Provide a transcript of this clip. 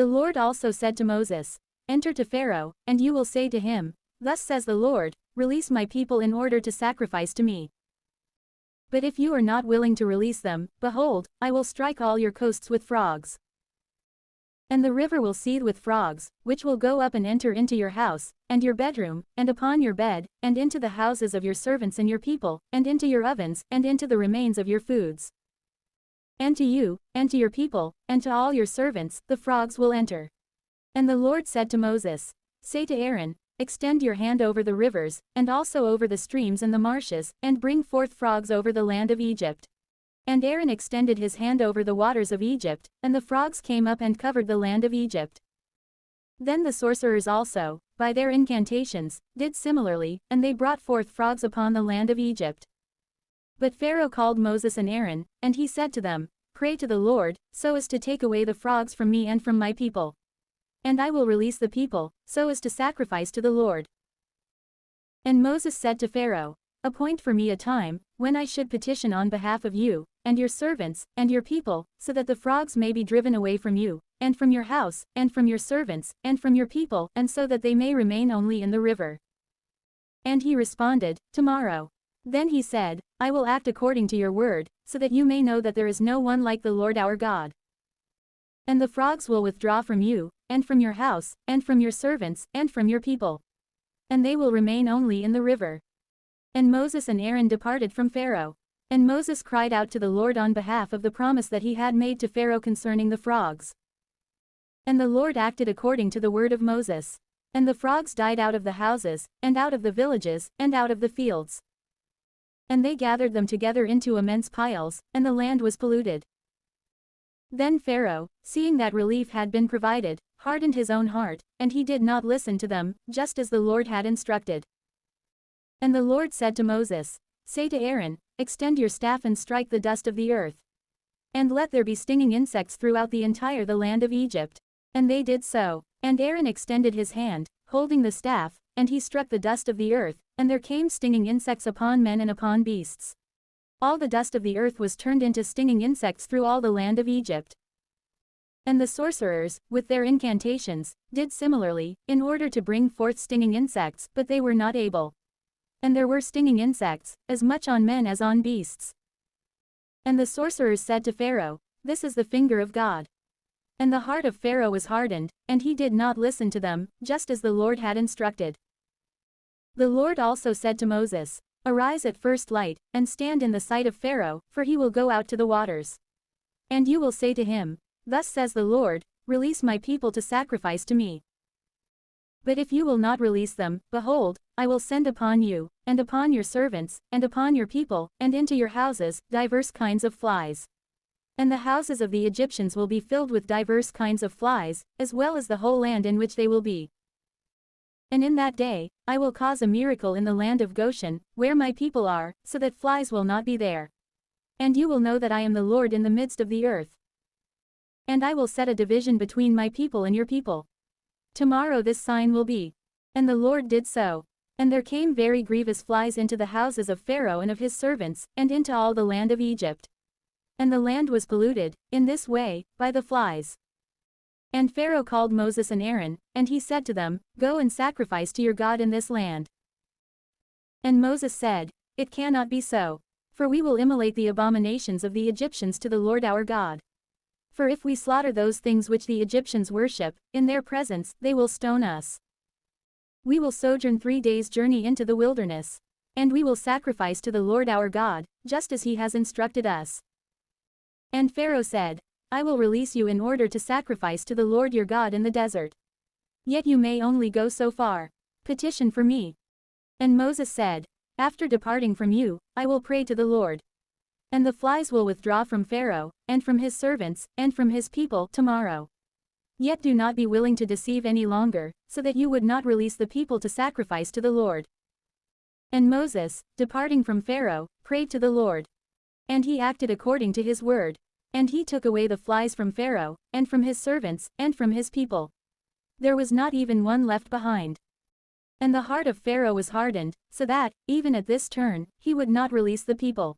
The Lord also said to Moses, "Enter to Pharaoh, and you will say to him, 'Thus says the Lord, release my people in order to sacrifice to me.' But if you are not willing to release them, behold, I will strike all your coasts with frogs. And the river will seethe with frogs, which will go up and enter into your house, and your bedroom, and upon your bed, and into the houses of your servants and your people, and into your ovens, and into the remains of your foods. And to you, and to your people, and to all your servants, the frogs will enter." And the Lord said to Moses, "Say to Aaron, extend your hand over the rivers, and also over the streams and the marshes, and bring forth frogs over the land of Egypt." And Aaron extended his hand over the waters of Egypt, and the frogs came up and covered the land of Egypt. Then the sorcerers also, by their incantations, did similarly, and they brought forth frogs upon the land of Egypt. But Pharaoh called Moses and Aaron, and he said to them, "Pray to the Lord, so as to take away the frogs from me and from my people. And I will release the people, so as to sacrifice to the Lord." And Moses said to Pharaoh, "Appoint for me a time, when I should petition on behalf of you, and your servants, and your people, so that the frogs may be driven away from you, and from your house, and from your servants, and from your people, and so that they may remain only in the river." And he responded, "Tomorrow." Then he said, "I will act according to your word, so that you may know that there is no one like the Lord our God. And the frogs will withdraw from you, and from your house, and from your servants, and from your people. And they will remain only in the river." And Moses and Aaron departed from Pharaoh. And Moses cried out to the Lord on behalf of the promise that he had made to Pharaoh concerning the frogs. And the Lord acted according to the word of Moses. And the frogs died out of the houses, and out of the villages, and out of the fields. And they gathered them together into immense piles, and the land was polluted. Then Pharaoh, seeing that relief had been provided, hardened his own heart, and he did not listen to them, just as the Lord had instructed. And the Lord said to Moses, "Say to Aaron, extend your staff and strike the dust of the earth. And let there be stinging insects throughout the entire the land of Egypt." And they did so. And Aaron extended his hand, holding the staff, and he struck the dust of the earth, and there came stinging insects upon men and upon beasts. All the dust of the earth was turned into stinging insects through all the land of Egypt. And the sorcerers, with their incantations, did similarly, in order to bring forth stinging insects, but they were not able. And there were stinging insects, as much on men as on beasts. And the sorcerers said to Pharaoh, "This is the finger of God." And the heart of Pharaoh was hardened, and he did not listen to them, just as the Lord had instructed. The Lord also said to Moses, "Arise at first light, and stand in the sight of Pharaoh, for he will go out to the waters. And you will say to him, 'Thus says the Lord, release my people to sacrifice to me.' But if you will not release them, behold, I will send upon you, and upon your servants, and upon your people, and into your houses, divers kinds of flies. And the houses of the Egyptians will be filled with divers kinds of flies, as well as the whole land in which they will be. And in that day, I will cause a miracle in the land of Goshen, where my people are, so that flies will not be there. And you will know that I am the Lord in the midst of the earth. And I will set a division between my people and your people. Tomorrow this sign will be." And the Lord did so. And there came very grievous flies into the houses of Pharaoh and of his servants, and into all the land of Egypt. And the land was polluted, in this way, by the flies. And Pharaoh called Moses and Aaron, and he said to them, "Go and sacrifice to your God in this land." And Moses said, "It cannot be so. For we will immolate the abominations of the Egyptians to the Lord our God. For if we slaughter those things which the Egyptians worship, in their presence, they will stone us. We will sojourn 3 days' journey into the wilderness. And we will sacrifice to the Lord our God, just as he has instructed us." And Pharaoh said, "I will release you in order to sacrifice to the Lord your God in the desert. Yet you may only go so far. Petition for me." And Moses said, "After departing from you, I will pray to the Lord. And the flies will withdraw from Pharaoh, and from his servants, and from his people, tomorrow. Yet do not be willing to deceive any longer, so that you would not release the people to sacrifice to the Lord." And Moses, departing from Pharaoh, prayed to the Lord. And he acted according to his word. And he took away the flies from Pharaoh, and from his servants, and from his people. There was not even one left behind. And the heart of Pharaoh was hardened, so that, even at this turn, he would not release the people.